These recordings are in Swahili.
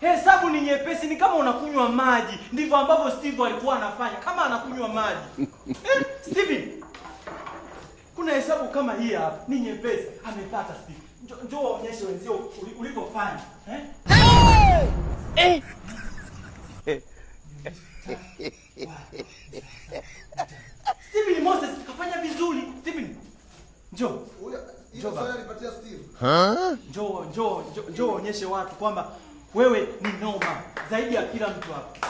Hesabu ni nyepesi, ni kama unakunywa maji. Ndivyo ambavyo Steve alikuwa anafanya, kama anakunywa maji. Steven, kuna hesabu kama hii hapa, ni nyepesi. Amepata Steve. Njoo waonyeshe wenzio ulivyofanya. Steven Moses kafanya vizuri. Steven, njoo. Njoo baba. Alipatia Steve. Njoo onyeshe watu kwamba wewe ni noma zaidi ya kila mtu hapa.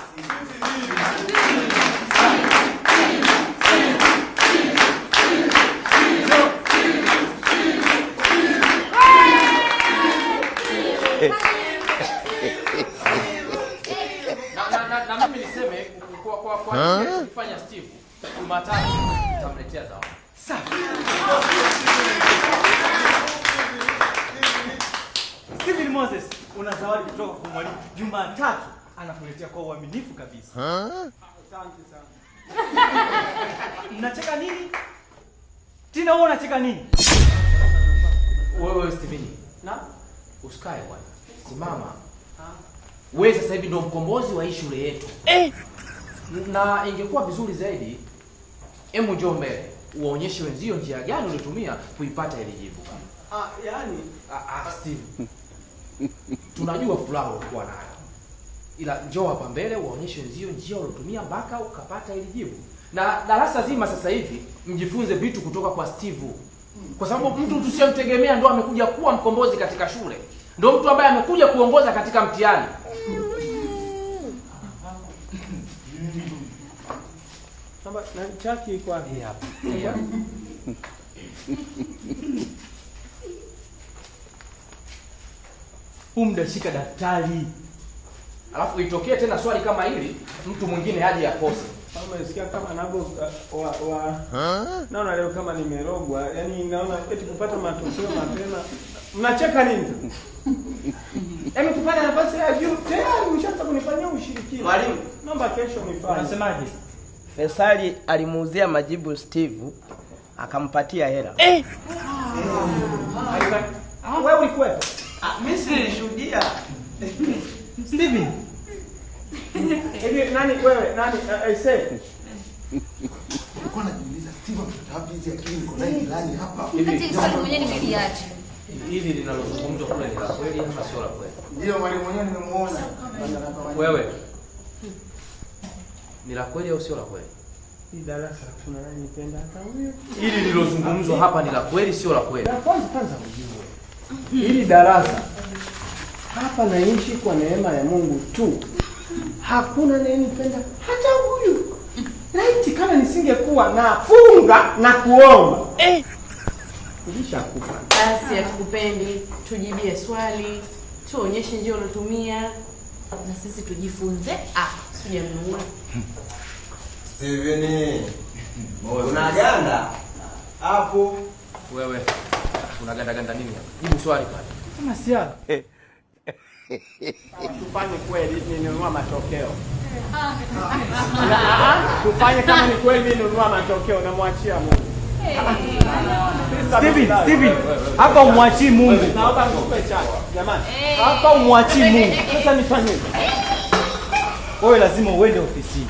Na mimi niseme kwa kufanya Steve Jumatatu tutamletea zawadi. Sawa. Steven Moses, una zawadi kutoka kwa mwalimu. Jumatatu anakuletea kwa uaminifu kabisa. Asante sana. Mnacheka nini? Tina, wewe unacheka nini? Wewe Steven, na usikae bwana. Simama. Wewe sasa hivi ndio mkombozi wa hii shule yetu. Na ingekuwa vizuri zaidi hebu njoo mbele uwaonyeshe wenzio njia gani ulitumia kuipata ile jibu. Steve. Tunajua furaha ulikuwa nayo. Ila njoo hapa mbele uwaonyeshe wenzio njia ulitumia mpaka ukapata ile jibu. Na darasa zima sasa hivi mjifunze vitu kutoka kwa Steve. Kwa sababu mtu tusiyemtegemea ndo amekuja kuwa mkombozi katika shule. Ndio mtu ambaye amekuja kuongoza katika mtihani. Samba na chaki iko wapi hapa? Umdashika daftari. Alafu itokee tena swali kama hili, mtu mwingine haje akose. Kama nasikia kama nabo naona leo kama nimerogwa, yani naona eti kupata matokeo mapema. Mnacheka nini? Hebu tupate nafasi ya juu tayari mshaanza kunifanyia ushirikina. Mwalimu, naomba kesho nifanye. Unasemaje? Fesali alimuuzia majibu Steve, akampatia hela. Wewe ulikuwepo? Mimi nilishuhudia. Steven. Hivi nani wewe? Nani I say? Nilikuwa najiuliza Steve ametoa wapi hizi akili niko naye ndani hapa. Wakati swali mwenyewe nimeliacha. Hili linalozungumzwa kule ni la kweli ama sio la kweli? Ndio mwalimu mwenyewe nimemuona. Wewe. Ni la kweli au sio la kweli? Hii darasa kuna nani nipenda hata huyo? Hili lilozungumzwa hapa ni la kweli sio la kweli? Kwanza ujue. Hili darasa hapa naishi kwa neema ya Mungu tu. Hakuna anyenipenda hata huyu. Laiti kama nisingekuwa nafunga na kuomba. Nilishakufa. Basi hatukupendi, tujibie swali, tuonyeshe njia unatumia na sisi tujifunze. Sijamnunua. Steven. Unaganda hapo. Wewe unaganda nini hapa? Jibu swali pale. Kama siala. Tufanye kweli ninunua matokeo. Tufanye kama ni kweli ninunua matokeo na muachia Mungu. Steven, hapa umwachie Mungu. Naomba mkupe chake. Jamani, Hapa umwachie Mungu. sasa nifanye. Wewe lazima uende ofisini.